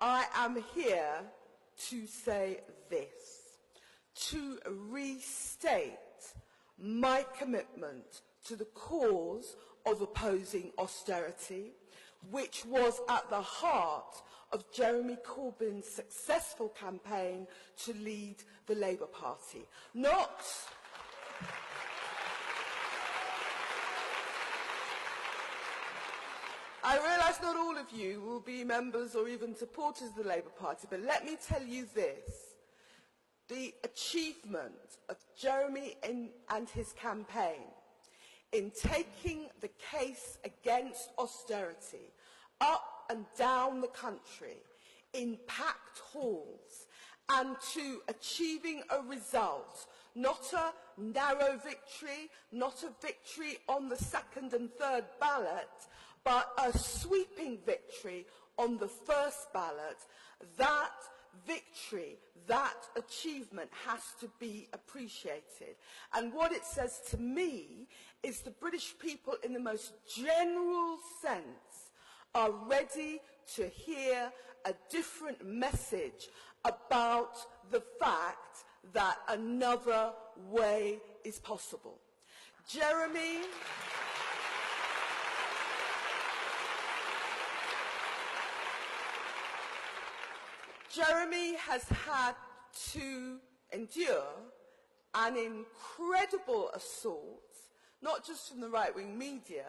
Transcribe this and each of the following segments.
I am here to say this, to restate my commitment to the cause of opposing austerity, which was at the heart of Jeremy Corbyn's successful campaign to lead the Labour Party. I realise not all of you will be members or even supporters of the Labour Party, but let me tell you this. The achievement of Jeremy and his campaign in taking the case against austerity up and down the country in packed halls and to achieving a result, not a narrow victory, not a victory on the second and third ballot, but a sweeping victory on the first ballot, that victory, that achievement has to be appreciated. And what it says to me is the British people, in the most general sense, are ready to hear a different message about the fact that another way is possible. Jeremy has had to endure an incredible assault, not just from the right-wing media,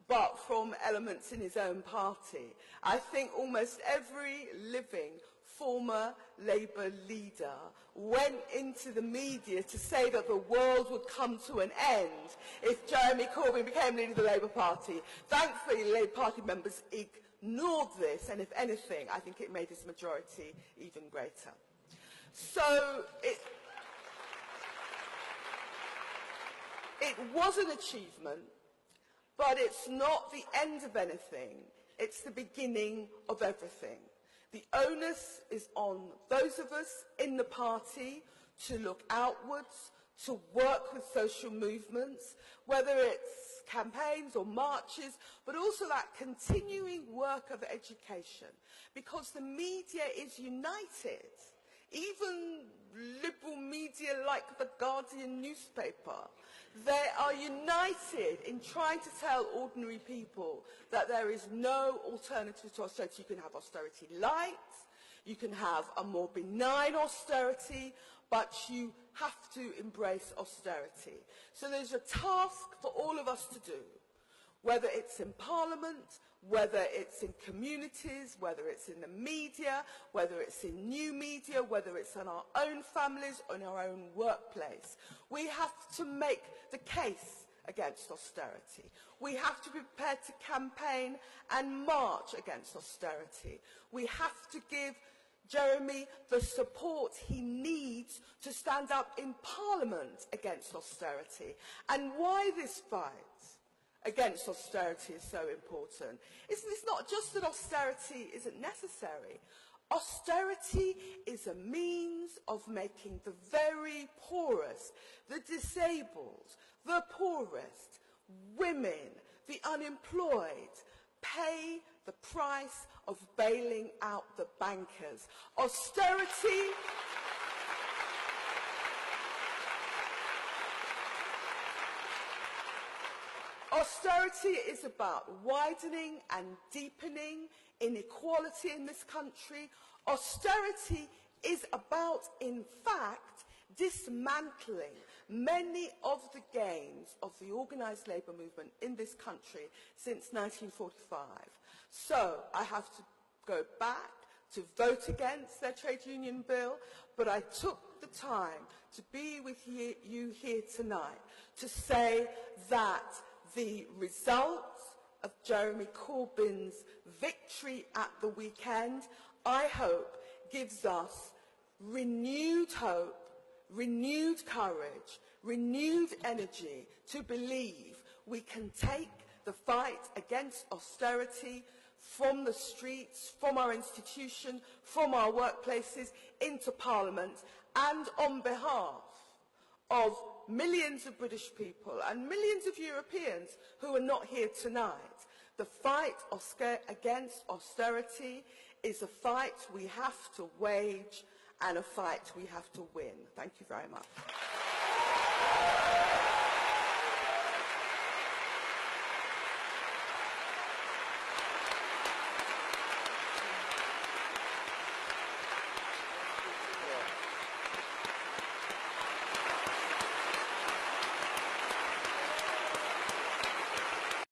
but from elements in his own party. I think almost every living former Labour leader went into the media to say that the world would come to an end if Jeremy Corbyn became leader of the Labour Party. Thankfully, Labour Party members ignored this, and if anything, I think it made his majority even greater. So it was an achievement, but it's not the end of anything. It's the beginning of everything. The onus is on those of us in the party to look outwards, to work with social movements, whether it's campaigns or marches, but also that continuing work of education, because the media is united. Even liberal media like the Guardian newspaper, they are united in trying to tell ordinary people that there is no alternative to austerity. You can have austerity light, you can have a more benign austerity, but you have to embrace austerity. So there's a task for all of us to do, whether it's in Parliament, whether it's in communities, whether it's in the media, whether it's in new media, whether it's in our own families or in our own workplace. We have to make the case against austerity. We have to be prepared to campaign and march against austerity. We have to give Jeremy the support he needs to stand up in Parliament against austerity. And why this fight against austerity is so important. It's not just that austerity isn't necessary. Austerity is a means of making the very poorest, the disabled, the poorest, women, the unemployed, pay the price of bailing out the bankers. Austerity is about widening and deepening inequality in this country. Austerity is about, in fact, dismantling many of the gains of the organised labour movement in this country since 1945. So I have to go back to vote against their trade union bill, but I took the time to be with you here tonight to say that the results of Jeremy Corbyn's victory at the weekend, I hope, gives us renewed hope, renewed courage, renewed energy to believe we can take the fight against austerity from the streets, from our institutions, from our workplaces, into Parliament, and on behalf of millions of British people and millions of Europeans who are not here tonight. The fight against austerity is a fight we have to wage and a fight we have to win. Thank you very much.